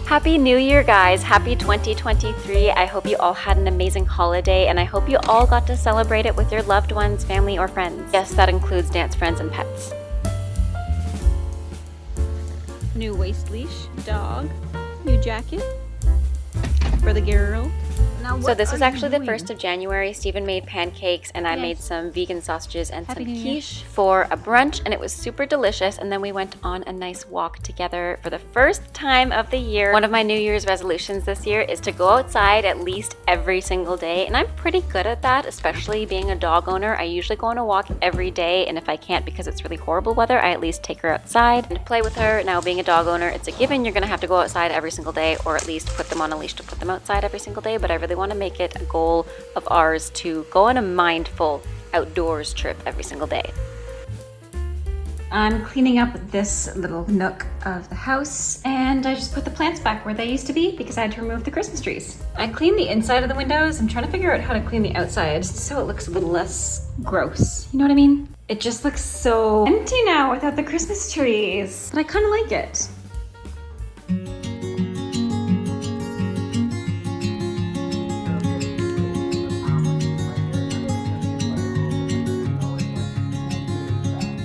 Happy New Year, guys. Happy 2023. I hope you all had an amazing holiday, and I hope you all got to celebrate it with your loved ones, family, or friends. Yes, that includes dance friends and pets. New waist leash, dog, new jacket for the girl. So this was actually the 1st of January. Stephen made pancakes and I made some vegan sausages and some quiche for a brunch, and it was super delicious. And then we went on a nice walk together for the first time of the year. One of my New Year's resolutions this year is to go outside at least every single day, and I'm pretty good at that, especially being a dog owner. I usually go on a walk every day, and if I can't because it's really horrible weather, I at least take her outside and play with her. Now, being a dog owner, it's a given you're gonna have to go outside every single day, or at least put them on a leash to put them outside every single day, but I really want to make it a goal of ours to go on a mindful outdoors trip every single day. I'm cleaning up this little nook of the house, and I just put the plants back where they used to be because I had to remove the Christmas trees. I cleaned the inside of the windows. I'm trying to figure out how to clean the outside so it looks a little less gross. You know what I mean? It just looks so empty now without the Christmas trees, but I kind of like it.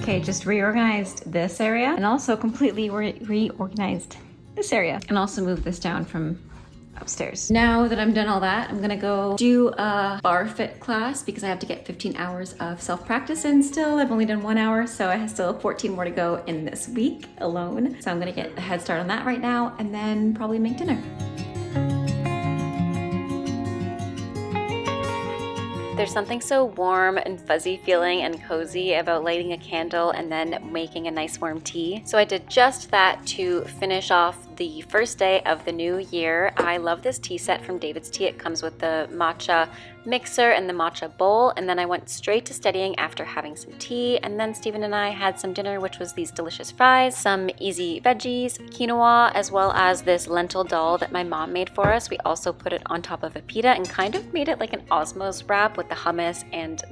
Okay, just reorganized this area and also completely reorganized this area, and also moved this down from upstairs. Now that I'm done all that, I'm gonna go do a BarreFit class because I have to get 15 hours of self-practice in still. I've only done 1 hour, so I still have 14 more to go in this week alone. So I'm gonna get a head start on that right now and then probably make dinner. There's something so warm and fuzzy feeling and cozy about lighting a candle and then making a nice warm tea. So I did just that to finish off the first day of the new year. I love this tea set from David's Tea. It comes with the matcha mixer and the matcha bowl, and then I went straight to studying after having some tea, and then Stephen and I had some dinner, which was these delicious fries, some easy veggies, quinoa, as well as this lentil dal that my mom made for us. We also put it on top of a pita and kind of made it like an osmos wrap with the hummus and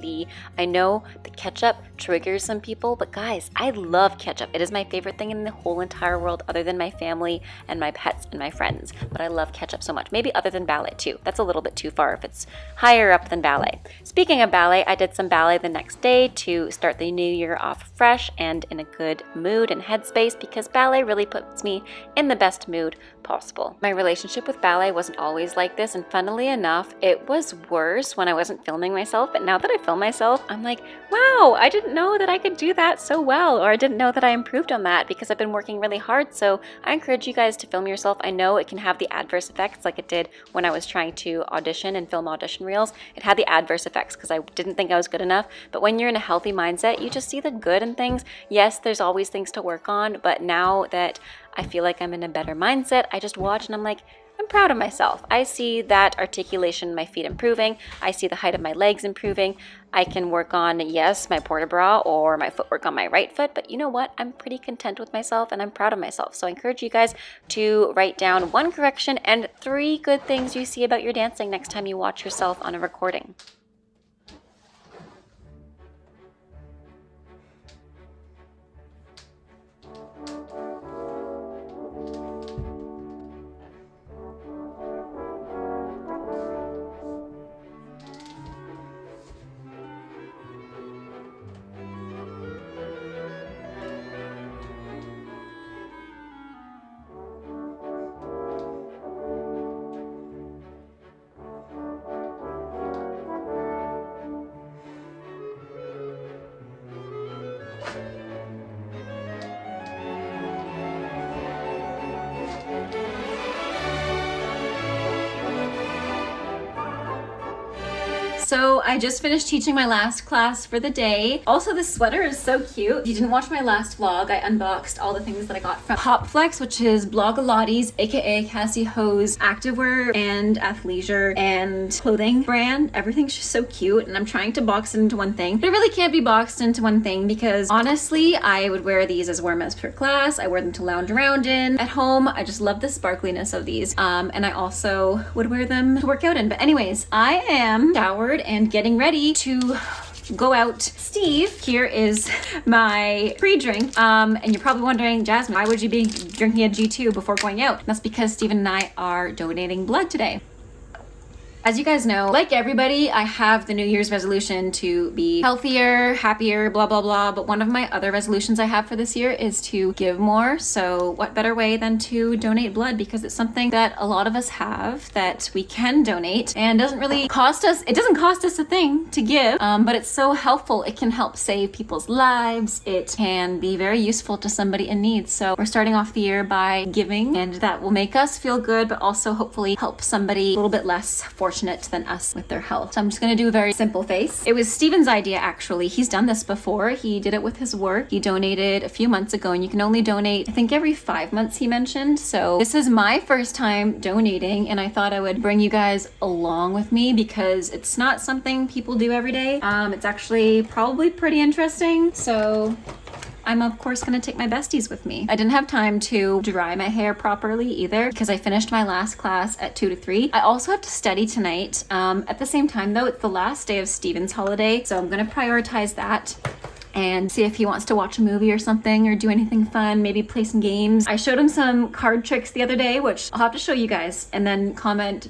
I know the ketchup triggers some people, but guys, I love ketchup. It is my favorite thing in the whole entire world other than my family and my pets and my friends, but I love ketchup so much. Maybe other than Ballet too. That's a little bit too far if it's higher up than Ballet. Speaking of Ballet, I did some Ballet the next day to start the new year off fresh and in a good mood and headspace, because Ballet really puts me in the best mood possible. My relationship with Ballet wasn't always like this, and funnily enough, it was worse when I wasn't filming myself, but now that I film myself, I'm like, wow, I didn't know that I could do that so well, or I didn't know that I improved on that because I've been working really hard. So I encourage you guys to film yourself. I know it can have the adverse effects like it did when I was trying to audition and film audition reels. It had the adverse effects because I didn't think I was good enough, but when you're in a healthy mindset, you just see the good in things. Yes, there's always things to work on, but now that I feel like I'm in a better mindset, I just watch and I'm like, I'm proud of myself. I see that articulation in my feet improving. I see the height of my legs improving. I can work on, yes, my port-a-bras or my footwork on my right foot, but you know what? I'm pretty content with myself and I'm proud of myself. So I encourage you guys to write down 1 correction and 3 good things you see about your dancing next time you watch yourself on a recording. So I just finished teaching my last class for the day. Also, this sweater is so cute. If you didn't watch my last vlog, I unboxed all the things that I got from Popflex, which is Blogilates, aka Cassie Ho's activewear and athleisure and clothing brand. Everything's just so cute, and I'm trying to box it into one thing. But it really can't be boxed into one thing because honestly, I would wear these as warm as per class. I wear them to lounge around in. At home, I just love the sparkliness of these. And I also would wear them to work out in. But anyways, I am showered and getting ready to go out. Steve, here is my pre-drink. And you're probably wondering, Jasmine, why would you be drinking a G2 before going out? That's because Steven and I are donating blood today. As you guys know, like everybody, I have the New Year's resolution to be healthier, happier, blah, blah, blah. But one of my other resolutions I have for this year is to give more. So what better way than to donate blood? Because it's something that a lot of us have that we can donate and doesn't really cost us. It doesn't cost us a thing to give, but it's so helpful. It can help save people's lives. It can be very useful to somebody in need. So we're starting off the year by giving, and that will make us feel good, but also hopefully help somebody a little bit less fortunate than us with their health. So I'm just gonna do a very simple face. It was Steven's idea, actually. He's done this before. He did it with his work. He donated a few months ago, and you can only donate, I think, every 5 months, he mentioned. So this is my first time donating, and I thought I would bring you guys along with me because it's not something people do every day. It's actually probably pretty interesting. So I'm of course gonna take my besties with me. I didn't have time to dry my hair properly either because I finished my last class at 2 to 3. I also have to study tonight. At the same time though, it's the last day of Steven's holiday, so I'm gonna prioritize that and see if he wants to watch a movie or something or do anything fun, maybe play some games. I showed him some card tricks the other day, which I'll have to show you guys, and then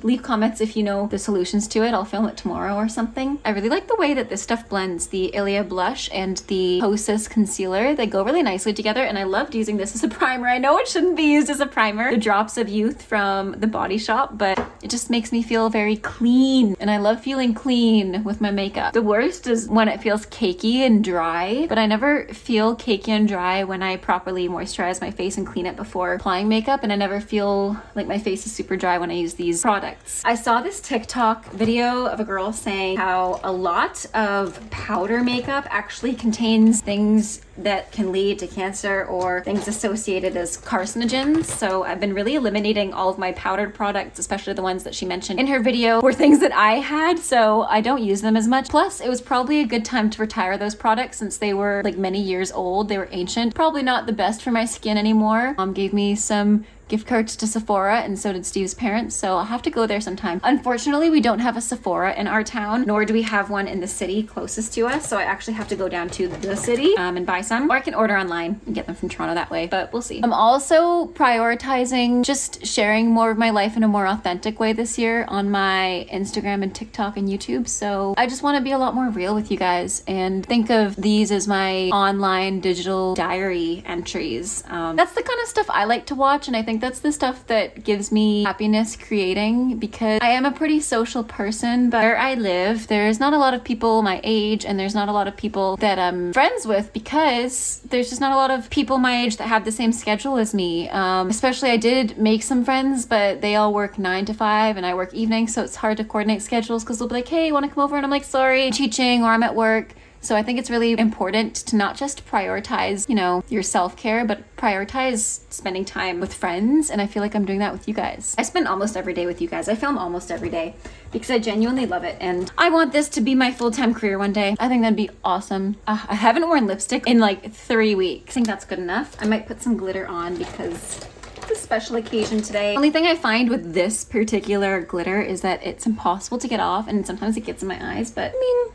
leave comments if you know the solutions to it. I'll film it tomorrow or something. I really like the way that this stuff blends. The Ilia blush and the Kosas concealer, they go really nicely together, and I loved using this as a primer. I know it shouldn't be used as a primer, the Drops of Youth from the Body Shop, but it just makes me feel very clean, and I love feeling clean with my makeup. The worst is when it feels cakey and dry, but I never feel cakey and dry when I properly moisturize my face and clean it before applying makeup, and I never feel like my face is super dry when I use these products. I saw this TikTok video of a girl saying how a lot of powder makeup actually contains things that can lead to cancer or things associated as carcinogens. So I've been really eliminating all of my powdered products, especially the ones that she mentioned in her video were things that I had, so I don't use them as much. Plus, it was probably a good time to retire those products since they were like many years old. They were ancient. Probably not the best for my skin anymore. Mom gave me some gift cards to Sephora, and so did Steve's parents, so I'll have to go there sometime. Unfortunately, we don't have a Sephora in our town, nor do we have one in the city closest to us, so I actually have to go down to the city and buy some, or I can order online and get them from Toronto that way, but we'll see. I'm also prioritizing just sharing more of my life in a more authentic way this year on my Instagram and TikTok and YouTube, so I just want to be a lot more real with you guys and think of these as my online digital diary entries. That's the kind of stuff I like to watch, and I think that's the stuff that gives me happiness creating, because I am a pretty social person, but where I live, there's not a lot of people my age, and there's not a lot of people that I'm friends with because there's just not a lot of people my age that have the same schedule as me. Especially I did make some friends, but they all work 9 to 5 and I work evenings, so it's hard to coordinate schedules because they'll be like, hey, want to come over? And I'm like, sorry, I'm teaching or I'm at work. So I think it's really important to not just prioritize, you know, your self-care, but prioritize spending time with friends. And I feel like I'm doing that with you guys. I spend almost every day with you guys. I film almost every day because I genuinely love it. And I want this to be my full-time career one day. I think that'd be awesome. I haven't worn lipstick in like 3 weeks. I think that's good enough. I might put some glitter on because it's a special occasion today. The only thing I find with this particular glitter is that it's impossible to get off, and sometimes it gets in my eyes, but I mean,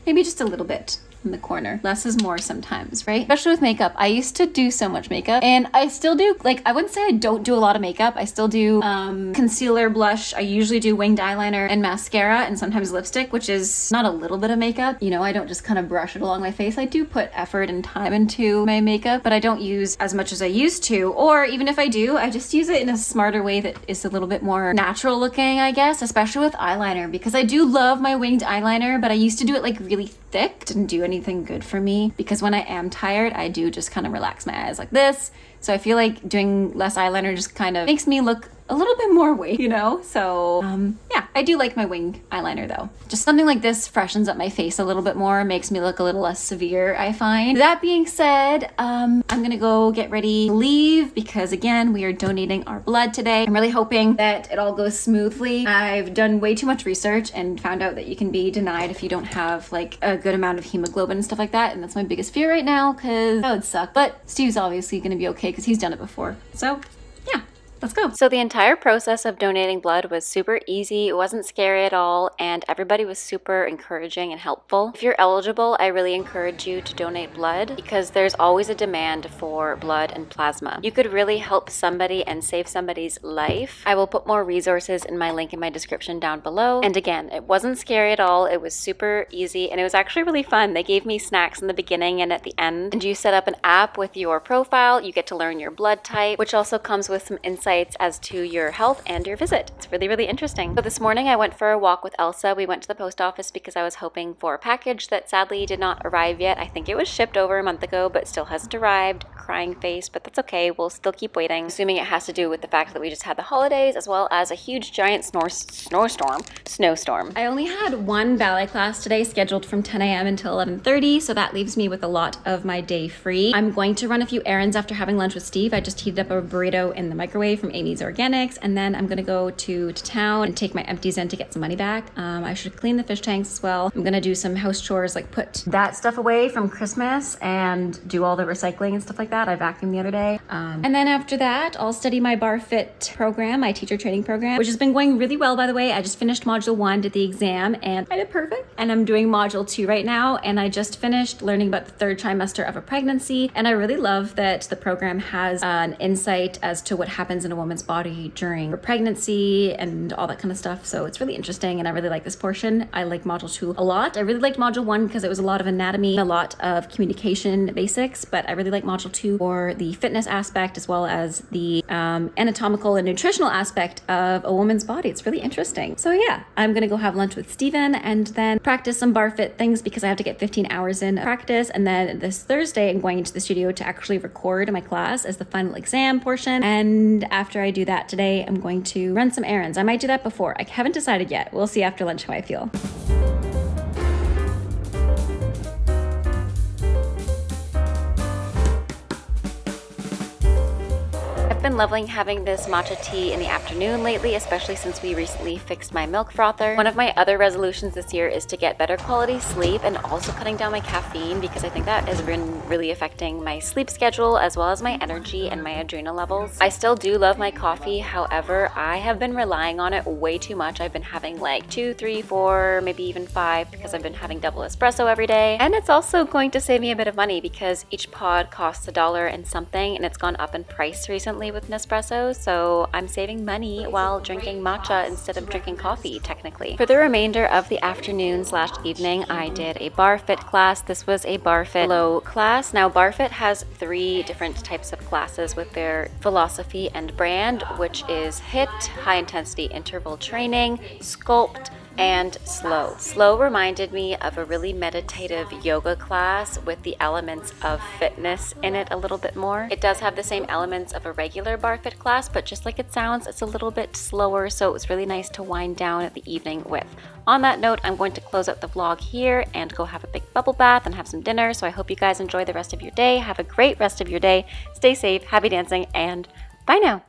maybe just a little bit in the corner. Less is more sometimes, right? Especially with makeup. I used to do so much makeup, and I still do. Like, I wouldn't say I don't do a lot of makeup. I still do concealer, blush. I usually do winged eyeliner and mascara, and sometimes lipstick, which is not a little bit of makeup. You know, I don't just kind of brush it along my face. I do put effort and time into my makeup, but I don't use as much as I used to. Or even if I do, I just use it in a smarter way that is a little bit more natural looking, I guess, especially with eyeliner, because I do love my winged eyeliner, but I used to do it like really thick. Didn't do anything good for me, because when I am tired, I do just kind of relax my eyes like this. So I feel like doing less eyeliner just kind of makes me look a little bit more weight, you know? So yeah, I do like my winged eyeliner though. Just something like this freshens up my face a little bit more, makes me look a little less severe, I find. That being said, I'm gonna go get ready to leave because again, we are donating our blood today. I'm really hoping that it all goes smoothly. I've done way too much research and found out that you can be denied if you don't have like a good amount of hemoglobin and stuff like that. And that's my biggest fear right now because that would suck. But Steve's obviously gonna be okay because he's done it before. So yeah. let's go. So the entire process of donating blood was super easy. It wasn't scary at all, and everybody was super encouraging and helpful. If you're eligible, I really encourage you to donate blood because there's always a demand for blood and plasma. You could really help somebody and save somebody's life. I will put more resources in my link in my description down below. And again, it wasn't scary at all. It was super easy and it was actually really fun. They gave me snacks in the beginning and at the end. And you set up an app with your profile. You get to learn your blood type, which also comes with some insights as to your health and your visit. It's really, really interesting. So this morning I went for a walk with Elsa. We went to the post office because I was hoping for a package that sadly did not arrive yet. I think it was shipped over a month ago, but still hasn't arrived. Crying face, but that's okay. We'll still keep waiting. Assuming it has to do with the fact that we just had the holidays as well as a huge giant snowstorm. I only had one ballet class today scheduled from 10 a.m. until 11:30, so that leaves me with a lot of my day free. I'm going to run a few errands after having lunch with Steve. I just heated up a burrito in the microwave from Amy's Organics, and then I'm gonna go to town and take my empties in to get some money back. I should clean the fish tanks as well. I'm gonna do some house chores, like put that stuff away from Christmas and do all the recycling and stuff like that. I vacuumed the other day. And then after that, I'll study my BarreFit program, my teacher training program, which has been going really well, by the way. I just finished module 1, did the exam, and I did perfect. And I'm doing module 2 right now, and I just finished learning about the 3rd trimester of a pregnancy. And I really love that the program has an insight as to what happens in a woman's body during her pregnancy and all that kind of stuff. So it's really interesting, and I really like this portion. I like module 2 a lot. I really liked module 1 because it was a lot of anatomy, a lot of communication basics, but I really like module 2 for the fitness aspect as well as the anatomical and nutritional aspect of a woman's body. It's really interesting. So yeah, I'm gonna go have lunch with Steven and then practice some BarreFit things because I have to get 15 hours in practice. And then this Thursday, I'm going into the studio to actually record my class as the final exam portion. And after I do that today, I'm going to run some errands. I might do that before. I haven't decided yet. We'll see after lunch how I feel. I've been loving having this matcha tea in the afternoon lately, especially since we recently fixed my milk frother. One of my other resolutions this year is to get better quality sleep and also cutting down my caffeine because I think that has been really affecting my sleep schedule as well as my energy and my adrenal levels. I still do love my coffee, however, I have been relying on it way too much. I've been having like 2, 3, 4, maybe even 5 because I've been having double espresso every day. And it's also going to save me a bit of money because each pod costs $1 and something, and it's gone up in price recently with Nespresso, so I'm saving money while drinking matcha instead of drinking coffee, technically. For the remainder of the afternoon/evening, I did a BarreFit class. This was a BarreFit low class. Now, BarreFit has 3 different types of classes with their philosophy and brand, which is HIIT, high intensity interval training, sculpt, and slow. Slow reminded me of a really meditative yoga class with the elements of fitness in it a little bit more. It does have the same elements of a regular BarreFit class, but just like it sounds, it's a little bit slower, so it was really nice to wind down at the evening with. On that note, I'm going to close out the vlog here and go have a big bubble bath and have some dinner, so I hope you guys enjoy the rest of your day. Have a great rest of your day. Stay safe, happy dancing, and bye now.